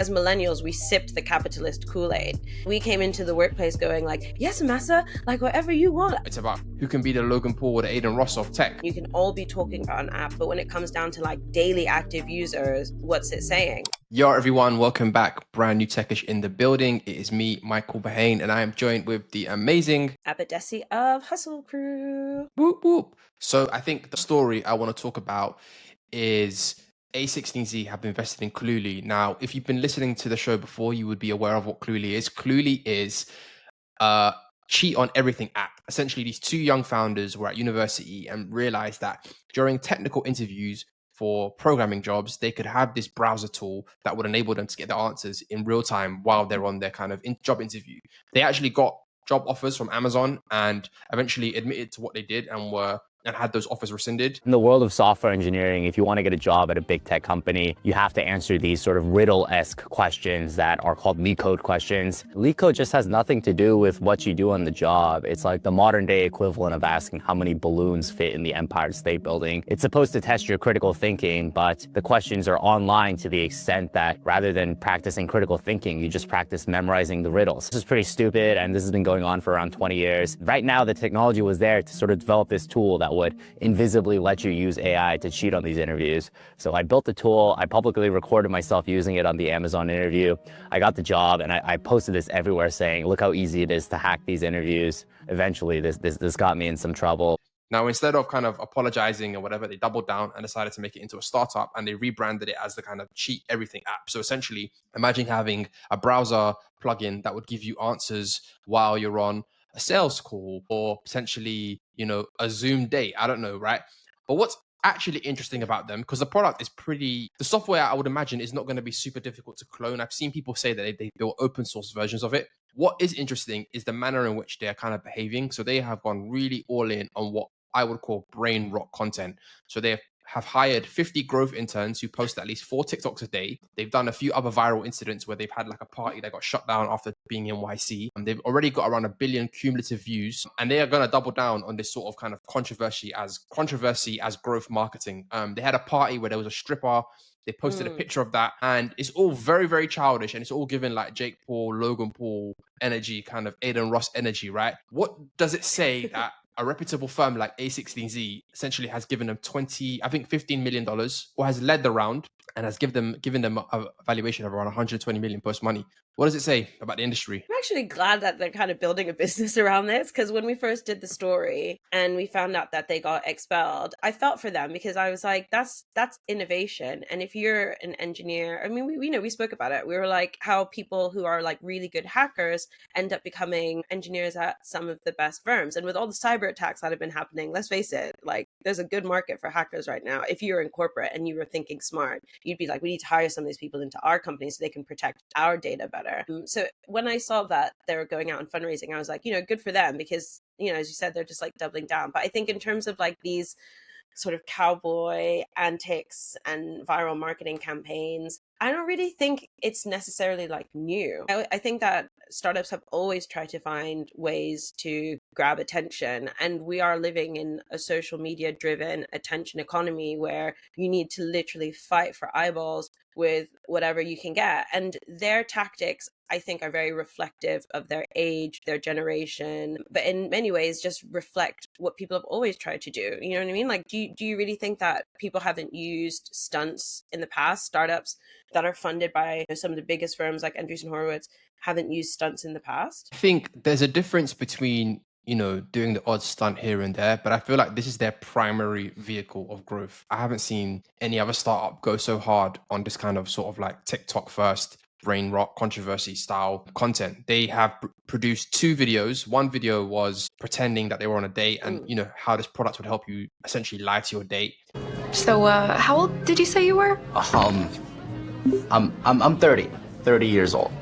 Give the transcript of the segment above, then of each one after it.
As millennials, we sipped the capitalist Kool-Aid. We came into the workplace going like, yes, massa, like whatever you want. It's about who can be the Logan Paul or the Aiden Ross of tech. You can all be talking about an app, but when it comes down to like daily active users, what's it saying? Yo, everyone, welcome back. Brand new Techish in the building. It is me, Michael Bahane, and I am joined with the amazing Abadesi of Hustle Crew. Whoop Whoop. So I think the story I want to talk about is a16z have invested in Cluely. Now, if you've been listening to the show before, you would be aware of what Cluely is. Cluely is cheat on everything app. Essentially, these two young founders were at university and realized that during technical interviews for programming jobs, they could have this browser tool that would enable them to get the answers in real time while they're on their kind of job interview. They actually got job offers from Amazon and eventually admitted to what they did and had those offers rescinded. In the world of software engineering, if you want to get a job at a big tech company, you have to answer these sort of riddle-esque questions that are called LeetCode questions. LeetCode just has nothing to do with what you do on the job. It's like the modern day equivalent of asking how many balloons fit in the Empire State Building. It's supposed to test your critical thinking, but the questions are online to the extent that rather than practicing critical thinking, you just practice memorizing the riddles. This is pretty stupid, and this has been going on for around 20 years. Right now, the technology was there to sort of develop this tool that would invisibly let you use AI to cheat on these interviews. So I built the tool, I publicly recorded myself using it on the Amazon interview. I got the job and I posted this everywhere saying, look how easy it is to hack these interviews. Eventually, this got me in some trouble. Now, instead of kind of apologizing or whatever, they doubled down and decided to make it into a startup, and they rebranded it as the kind of cheat everything app. So essentially, imagine having a browser plugin that would give you answers while you're on a sales call or potentially, a Zoom date. I don't know, right? But what's actually interesting about them, because the product is the software I would imagine is not going to be super difficult to clone. I've seen people say that they built open source versions of it. What is interesting is the manner in which they are kind of behaving. So they have gone really all in on what I would call brain rot content. So they have hired 50 growth interns who post at least 4 TikToks a day. They've done a few other viral incidents where they've had like a party that got shut down after being in YC. And they've already got around 1 billion cumulative views. And they are going to double down on this sort of kind of controversy as growth marketing. They had a party where there was a stripper. They posted a picture of that, and it's all very, very childish, and it's all given like Jake Paul, Logan Paul energy, kind of Aiden Ross energy, right? What does it say that a reputable firm like a16z essentially has given them $15 million, or has led the round and has given them a valuation of around 120 million post money? What does it say about the industry? I'm actually glad that they're kind of building a business around this, because when we first did the story and we found out that they got expelled, I felt for them, because I was like, that's innovation. And if you're an engineer, I mean, we spoke about it. We were like how people who are like really good hackers end up becoming engineers at some of the best firms. And with all the cyber attacks that have been happening, let's face it, like there's a good market for hackers right now. If you're in corporate and you were thinking smart, you'd be like, we need to hire some of these people into our company so they can protect our data better. So when I saw that they were going out and fundraising, I was like, good for them, because, as you said, they're just like doubling down. But I think in terms of like these sort of cowboy antics and viral marketing campaigns, I don't really think it's necessarily like new. I think that startups have always tried to find ways to grab attention, and we are living in a social media driven attention economy where you need to literally fight for eyeballs with whatever you can get. And their tactics, I think, are very reflective of their age, their generation, but in many ways just reflect what people have always tried to do. You know what I mean? Like, do you really think that people haven't used Stunts in the past? Startups that are funded by some of the biggest firms like Andreessen Horowitz haven't used Stunts in the past? I think there's a difference between doing the odd stunt here and there, but I feel like this is their primary vehicle of growth. I haven't seen any other startup go so hard on this kind of sort of like TikTok first, brain rot, controversy style content. They have produced 2 videos. One video was pretending that they were on a date and, how this product would help you essentially lie to your date. So, how old did you say you were? I'm 30 years old.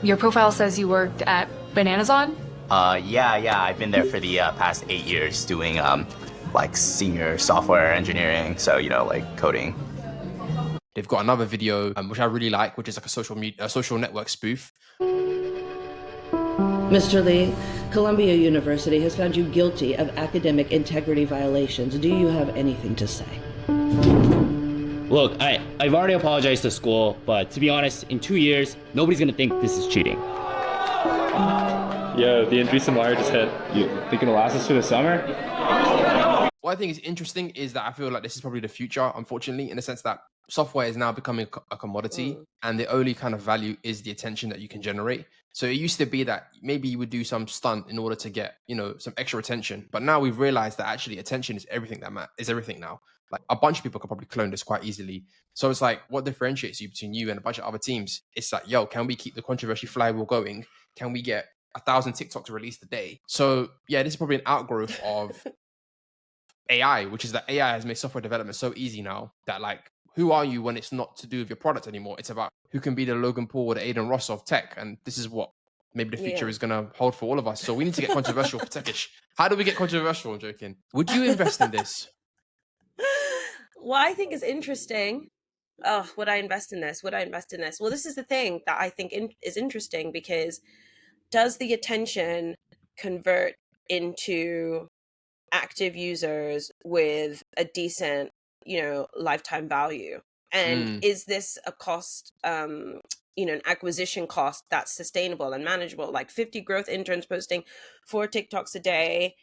Your profile says you worked at Bananazon? Yeah, I've been there for the past 8 years doing like senior software engineering, so like coding. They've got another video which I really like, which is like a social network spoof. Mr. Lee, Columbia University has found you guilty of academic integrity violations. Do you have anything to say? Look, I've already apologized to school, but to be honest, in 2 years, nobody's gonna think this is cheating. Yo, the Andreessen wire just hit. You think it'll last us through the summer? What I think is interesting is that I feel like this is probably the future, unfortunately, in the sense that software is now becoming a commodity, and the only kind of value is the attention that you can generate. So it used to be that maybe you would do some stunt in order to get, some extra attention. But now we've realized that actually attention is everything is everything now. Like a bunch of people could probably clone this quite easily. So it's like, what differentiates you between you and a bunch of other teams? It's like, yo, can we keep the controversy flywheel going? Can we get 1,000 TikToks released a day? So yeah, this is probably an outgrowth of AI, which is that AI has made software development so easy now that, like, who are you when it's not to do with your product anymore? It's about who can be the Logan Paul or the Aiden Ross of tech. And this is what maybe the future is going to hold for all of us. So we need to get controversial for Techish. How do we get controversial? I'm joking. Would you invest in this? What I think is interesting. Oh, would I invest in this? Would I invest in this? Well, this is the thing that I think is interesting, because does the attention convert into active users with a decent, lifetime value? And is this a cost, an acquisition cost that's sustainable and manageable? Like 50 growth interns posting 4 TikToks a day.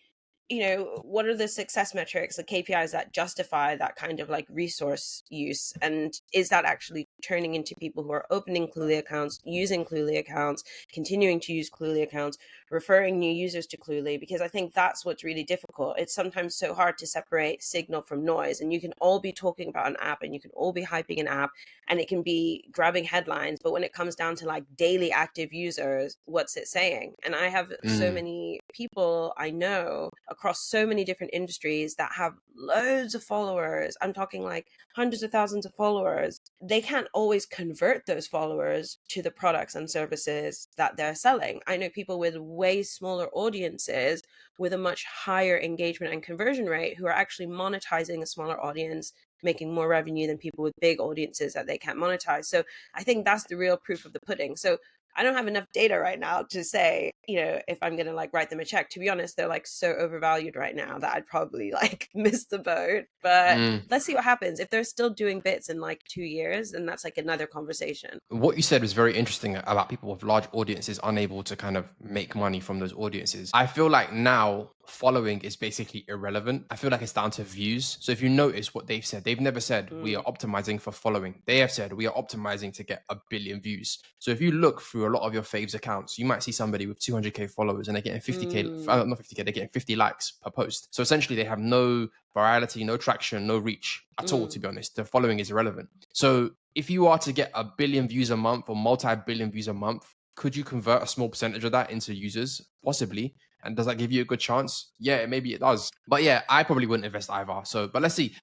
What are the success metrics, the KPIs that justify that kind of like resource use? And is that actually turning into people who are opening Cluely accounts, using Cluely accounts, continuing to use Cluely accounts, referring new users to Cluely? Because I think that's what's really difficult. It's sometimes so hard to separate signal from noise, and you can all be talking about an app and you can all be hyping an app and it can be grabbing headlines, but when it comes down to like daily active users, what's it saying? And I have so many people I know across so many different industries that have loads of followers. I'm talking like hundreds of thousands of followers. They can't always convert those followers to the products and services that they're selling. I know people with way smaller audiences with a much higher engagement and conversion rate who are actually monetizing a smaller audience, making more revenue than people with big audiences that they can't monetize. So I think that's the real proof of the pudding. So I don't have enough data right now to say, if I'm going to like write them a check. To be honest, they're like so overvalued right now that I'd probably like miss the boat. But let's see what happens. If they're still doing bits in like 2 years, then that's like another conversation. What you said was very interesting about people with large audiences unable to kind of make money from those audiences. I feel like now following is basically irrelevant. I feel like it's down to views. So if you notice what they've said, they've never said we are optimizing for following. They have said we are optimizing to get 1 billion views. So if you look through a lot of your faves accounts, you might see somebody with 200k followers and they're getting 50k, not 50k, they're getting 50 likes per post. So essentially they have no virality, no traction, no reach at all, to be honest. The following is irrelevant. So if you are to get 1 billion views a month or multi-billion views a month, could you convert a small percentage of that into users? Possibly. And does that give you a good chance? Yeah, maybe it does. But yeah, I probably wouldn't invest either. But let's see.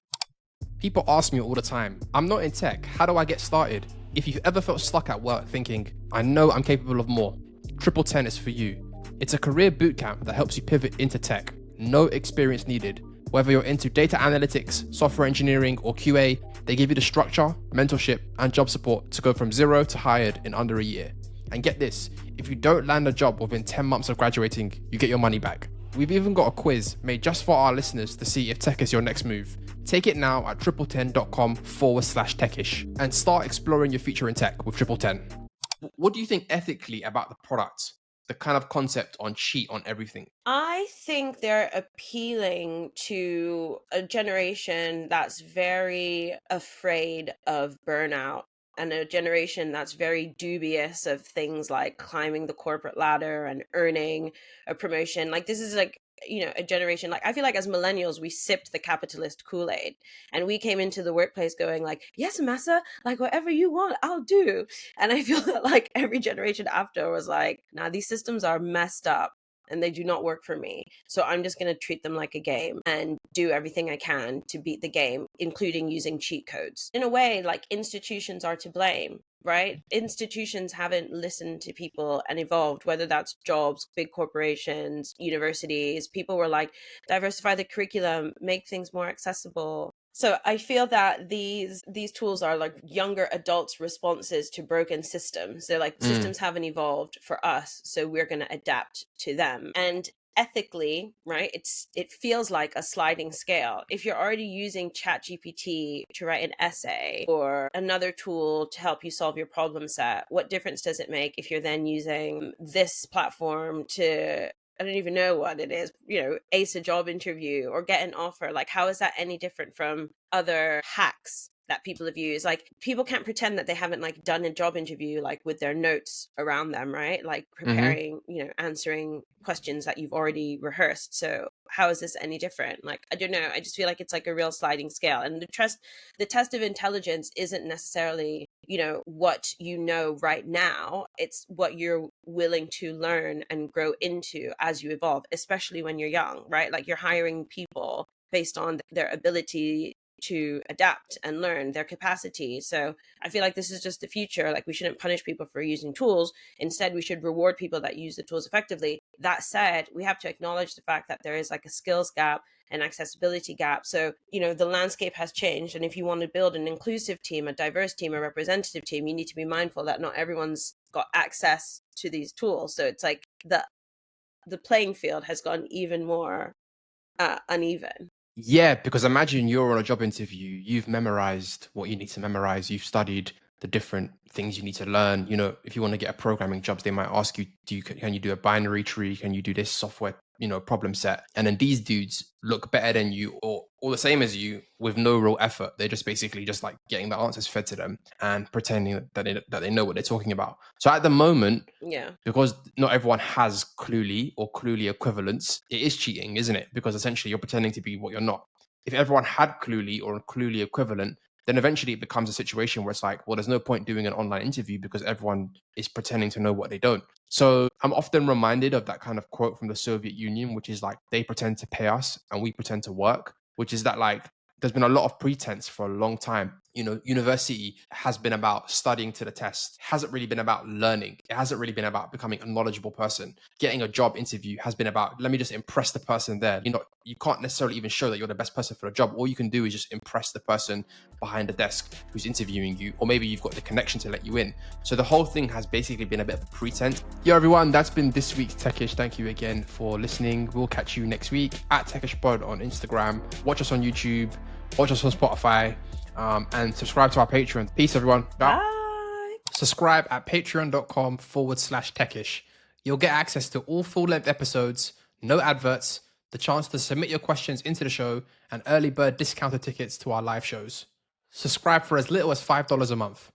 People ask me all the time, I'm not in tech. How do I get started? If you've ever felt stuck at work thinking, I know I'm capable of more, 1010 is for you. It's a career bootcamp that helps you pivot into tech. No experience needed. Whether you're into data analytics, software engineering, or QA, they give you the structure, mentorship, and job support to go from zero to hired in under a year. And get this, if you don't land a job within 10 months of graduating, you get your money back. We've even got a quiz made just for our listeners to see if tech is your next move. Take it now at 1010.com/techish and start exploring your future in tech with 1010. What do you think ethically about the product? The kind of concept on cheat on everything? I think they're appealing to a generation that's very afraid of burnout, and a generation that's very dubious of things like climbing the corporate ladder and earning a promotion. Like this is like, a generation, like I feel like as millennials, we sipped the capitalist Kool-Aid and we came into the workplace going like, yes, massa, like whatever you want, I'll do. And I feel that like every generation after was like, nah, these systems are messed up and they do not work for me. So I'm just going to treat them like a game and do everything I can to beat the game, including using cheat codes. In a way, like institutions are to blame, right? Institutions haven't listened to people and evolved, whether that's jobs, big corporations, universities. People were like, diversify the curriculum, make things more accessible. So I feel that these tools are like younger adults' responses to broken systems. They're like, systems haven't evolved for us, so we're going to adapt to them. And ethically, right, it feels like a sliding scale. If you're already using ChatGPT to write an essay or another tool to help you solve your problem set, what difference does it make if you're then using this platform to, I don't even know what it is, ace a job interview or get an offer? Like, how is that any different from other hacks that people have used? Like, people can't pretend that they haven't like done a job interview like with their notes around them, right? Like preparing, answering questions that you've already rehearsed. So how is this any different? Like, I don't know. I just feel like it's like a real sliding scale. And the test of intelligence isn't necessarily, what you know right now. It's what you're willing to learn and grow into as you evolve, especially when you're young, right? Like, you're hiring people based on their ability to adapt and learn, their capacity. So I feel like this is just the future. Like, we shouldn't punish people for using tools. Instead, we should reward people that use the tools effectively. That said, we have to acknowledge the fact that there is like a skills gap and accessibility gap. So, the landscape has changed. And if you want to build an inclusive team, a diverse team, a representative team, you need to be mindful that not everyone's got access to these tools. So it's like the playing field has gotten even more uneven. Yeah, because imagine you're on a job interview, you've memorized what you need to memorize, you've studied the different things you need to learn. If you want to get a programming job, they might ask you, can you do a binary tree? Can you do this software, problem set? And then these dudes look better than you or the same as you with no real effort. They're just basically just like getting the answers fed to them and pretending that they know what they're talking about. So at the moment, because not everyone has Cluely or Cluely equivalents, it is cheating, isn't it? Because essentially you're pretending to be what you're not. If everyone had Cluely or a Cluely equivalent, then eventually it becomes a situation where it's like, well, there's no point doing an online interview because everyone is pretending to know what they don't. So I'm often reminded of that kind of quote from the Soviet Union, which is like, they pretend to pay us and we pretend to work, which is that like, there's been a lot of pretense for a long time. University has been about studying to the test. It hasn't really been about learning. It hasn't really been about becoming a knowledgeable person. Getting a job interview has been about, let me just impress the person there. You can't necessarily even show that you're the best person for the job. All you can do is just impress the person behind the desk who's interviewing you, or maybe you've got the connection to let you in. So the whole thing has basically been a bit of a pretense. Yo, everyone, that's been this week's Techish. Thank you again for listening. We'll catch you next week at TechishPod on Instagram. Watch us on YouTube. Watch us on Spotify, and subscribe to our Patreon. Peace, everyone. Bye. Subscribe at patreon.com/techish. You'll get access to all full-length episodes, no adverts, the chance to submit your questions into the show, and early bird discounted tickets to our live shows. Subscribe for as little as $5 a month.